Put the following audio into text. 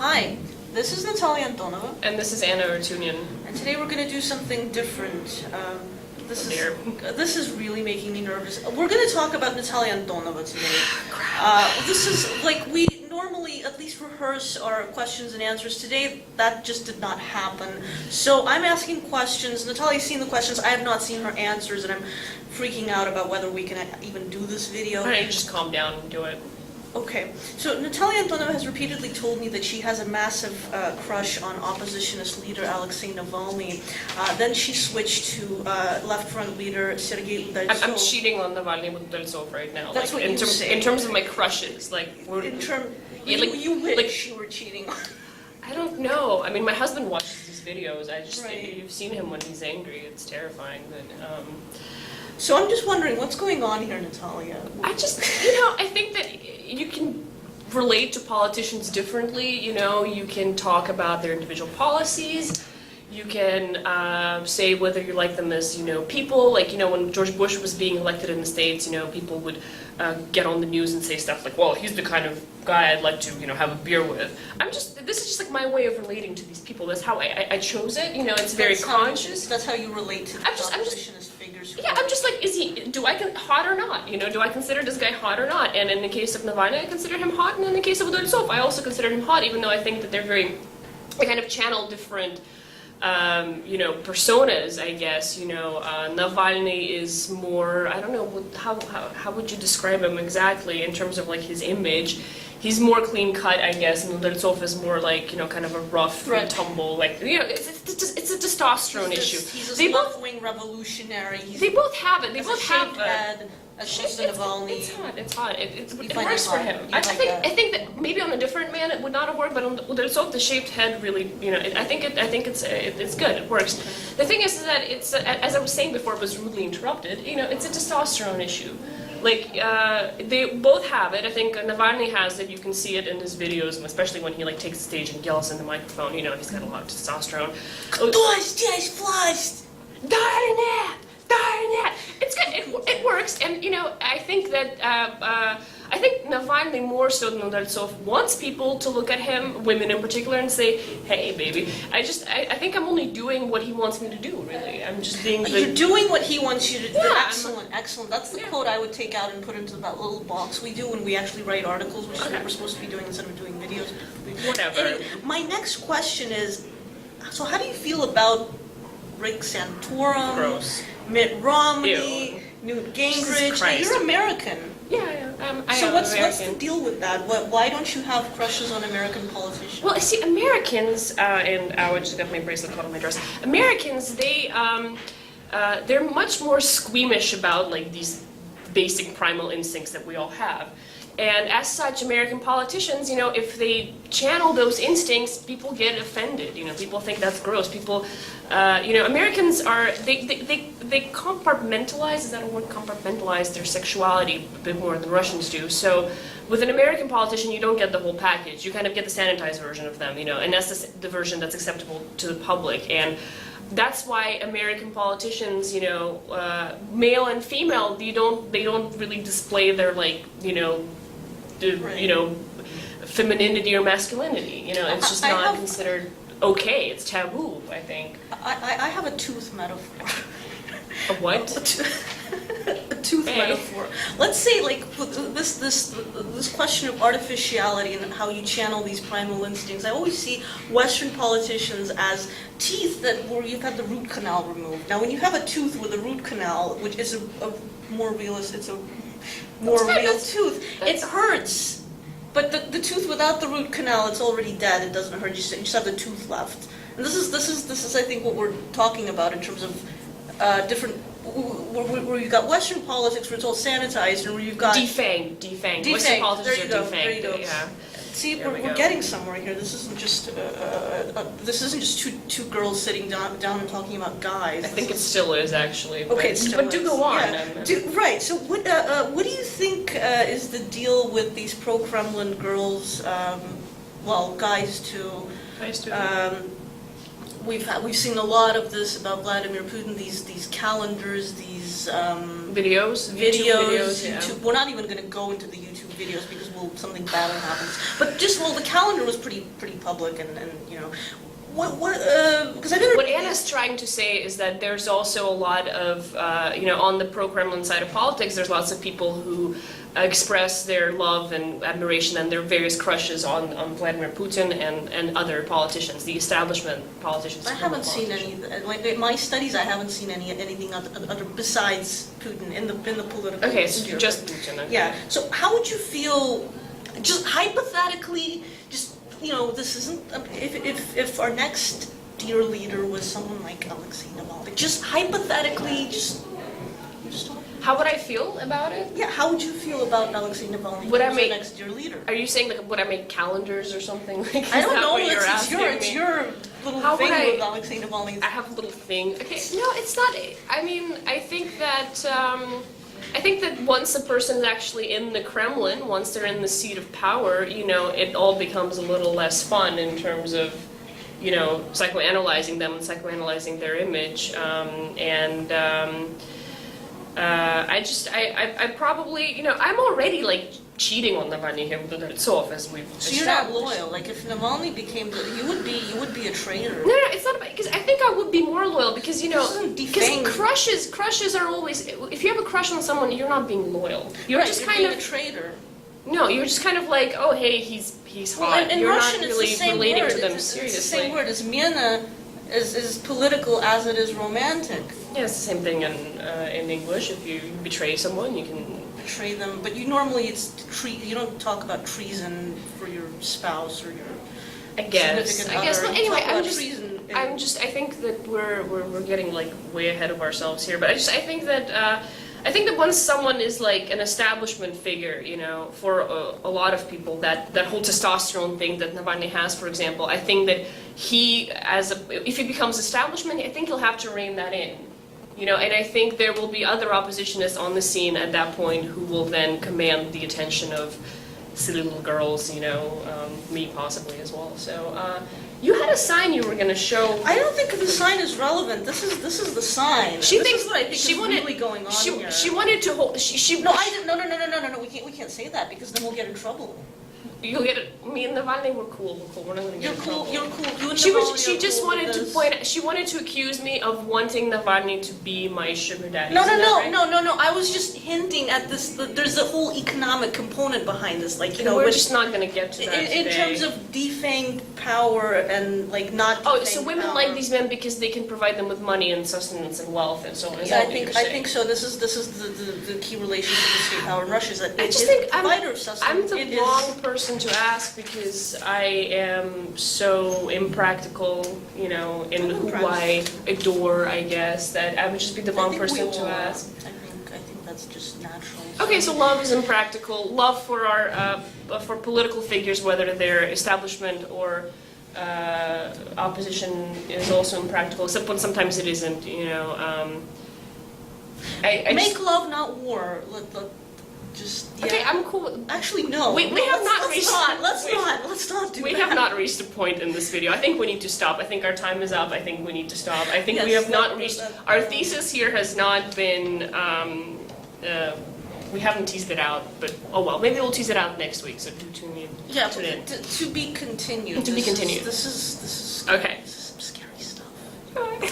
Hi, this is Natalia Antonova. And this is Arutunyan. And today we're going to do something different. This is really making me nervous. We're going to talk about Natalia Antonova today. This is like we normally at least rehearse our questions and answers. Today that just did not happen. So I'm asking questions. Natalia's seen the questions. I have not seen her answers, and I'm freaking out about whether we can even do this video. All right, just calm down and do it. Okay, so Natalia Antonova has repeatedly told me that she has a massive crush on oppositionist leader Alexei Navalny. Then she switched to left front leader Sergei Udaltsov. I'm cheating on Navalny with Udaltsov right now. That's like, what you say. In terms of my crushes, like you wish you were cheating on. I don't know. I mean, my husband watches these videos. Right. You've seen him when he's angry. It's terrifying, but. So I'm just wondering what's going on here, Natalia. I think that you can relate to politicians differently. You can talk about their individual policies. You can say whether you like them as, people. Like, when George Bush was being elected in the States, people would get on the news and say stuff like, well, he's the kind of guy I'd like to, have a beer with. This is just like my way of relating to these people. That's how I chose it. It's very conscious. That's how you relate to the oppositionist figures. Yeah, I'm just like, hot or not? Do I consider this guy hot or not? And in the case of Navalny, I consider him hot, and in the case of Udaltsov, I also consider him hot, even though I think that they kind of channel different, personas, I guess. Navalny is more, I don't know, how would you describe him exactly in terms of like his image? He's more clean cut, I guess, and Udaltsov is more like, kind of a rough and tumble, like, it's a testosterone issue. He's a left-wing revolutionary. They both have it. They both have head, as opposed to Navalny. It's hot. It works for him. I think that maybe on a different man it would not have worked, but on Udaltsov, the shaped head really, I think it's good. It works. The thing is that it's, as I was saying before, it was rudely interrupted. It's a testosterone issue. Like, they both have it. I think Navalny has it. You can see it in his videos, and especially when he takes the stage and yells in the microphone. He's got a lot of testosterone. Darn it! It's good. It works, and I think that I think Navalny more so than Udaltsov wants people to look at him, women in particular, and say, "Hey, baby." I think I'm only doing what he wants me to do. Really, I'm just being. You're doing what he wants you to do. Yeah, excellent. That's the quote I would take out and put into that little box we do when we actually write articles, which is what we're supposed to be doing instead of doing videos. Whatever. Anyway, my next question is, so how do you feel about Rick Santorum, Gross. Mitt Romney, Ew. Newt Gingrich? You're American. Yeah. So what's the deal with that? Why don't you have crushes on American politicians? Well, see, Americans, and I just got my bracelet caught on my dress. Americans, they're much more squeamish about these basic primal instincts that we all have. And as such, American politicians, if they channel those instincts, people get offended. People think that's gross. People, Americans they compartmentalize, is that a word? Compartmentalize their sexuality a bit more than Russians do. So with an American politician, you don't get the whole package. You kind of get the sanitized version of them, and that's the version that's acceptable to the public. And that's why American politicians, male and female, they don't really display their femininity or masculinity. It's just not considered okay. It's taboo, I think. I have a tooth metaphor. A what? A tooth metaphor. Let's say this question of artificiality and how you channel these primal instincts. I always see Western politicians as teeth where you've had the root canal removed. Now, when you have a tooth with a root canal, which is a more realistic, it's a more real tooth, it hurts. But the tooth without the root canal, it's already dead. It doesn't hurt. You just have the tooth left. And this is I think what we're talking about in terms of different. Where you've got Western politics, where it's all sanitized, and where you've got defanged. Western politics are defanged. There you go. Yeah. See, we're getting somewhere here. This isn't just two girls sitting down and talking about guys. I think it still is, actually. Okay, but do go on. Yeah. Right. So what do you think is the deal with these pro-Kremlin girls? Guys too. Guys too. We've seen a lot of this about Vladimir Putin. These calendars, these videos, yeah. YouTube. We're not even going to go into the YouTube videos because something bad happens. But just the calendar was pretty public, and you know, because I didn't. What Anna's trying to say is that there's also a lot of you know, on the pro-Kremlin side of politics, there's lots of people who express their love and admiration and their various crushes on Vladimir Putin and other politicians, the establishment politicians. I haven't seen any. In my studies, I haven't seen anything other besides Putin in the political. Okay, so sphere. just Putin. Okay. Yeah. So how would you feel, just hypothetically, just you know, this isn't if our next dear leader was someone like Alexei Navalny, just hypothetically, just. How would I feel about it? Yeah, how would you feel about Alexei Navalny Would I as make our next year leader? Are you saying like would I make calendars or something? Like, I don't know. It's your little how thing would with Alexei Navalny. I have a little thing. Okay, no, it's not. I mean, I think that once a person is actually in the Kremlin, once they're in the seat of power, you know, it all becomes a little less fun in terms of, you know, psychoanalyzing them and psychoanalyzing their image, I probably, you know, I'm already like cheating on Navalny here with Rants, as we've So you're not loyal. Like if Navalny became, you would be a traitor. No, it's not about, because I think I would be more loyal because, you know, because crushes are always, if you have a crush on someone, you're not being loyal. You're Right, just you're kind being of a traitor. No, you're just kind of like, oh hey, he's Well, hot. in You're Russian, not it's really the same relating word. to them It's seriously. the same word. Izmena is political as it is romantic. Yeah, it's the same thing in English. If you betray someone, you can Betray them, but you don't talk about treason for your spouse or your I guess. significant Well, other. You anyway, talk about treason in- I think that we're getting like way ahead of ourselves here. But I think that once someone is like an establishment figure, you know, for a lot of people, that whole testosterone thing that Navalny has, for example, I think that if he becomes establishment, I think he'll have to rein that in. You know, and I think there will be other oppositionists on the scene at that point who will then command the attention of silly little girls, you know, me possibly as well. So you had a sign you were going to show. I don't think the sign is relevant. This is the sign. She this thinks is what I think she is wanted, really going on here. She wanted to hold. She No, I didn't. No. We can't say that because then we'll get in trouble. You'll get it. Me and Navalny were cool. We're not going to get in trouble. You're cool. You and Navalny She are just cool wanted to because- point. She wanted to accuse me of wanting Navalny to be my sugar daddy. No. Isn't that right? No. I was just hinting at this. There's a whole economic component behind this. Like, you know, we're when- just not going to get to that in today. terms of defanged power and like not. Oh, defanged so women power. like these men because they can provide them with money and sustenance and wealth and so on. Is Yeah, that what you're I saying? think so. This is the key relationship with state power in Russia is that I it just is think a provider of I'm sustenance. the It is- wrong person to ask because I am so impractical, you know, in I'm who impressed. I adore, I guess, that I would just be the I wrong think we person to all are. ask. I think that's just natural. Okay, so love is impractical. Love for our for political figures, whether they're establishment or opposition, is also impractical. Except when sometimes it isn't. You know, I Make just, love, not war. Just yeah. okay. I'm cool. Actually, no. We have not reached- Let's not do We that. have not reached a point in this video. I think we need to stop. I think our time is up. I think we need to stop. I think we Yes, have not that- reached. that- Our thesis here has not been. We haven't teased it out, but oh well. Maybe we'll tease it out next week. So tune in. Yeah, tune in. to be continued. To be continued. This is Okay. This is some scary stuff. Bye.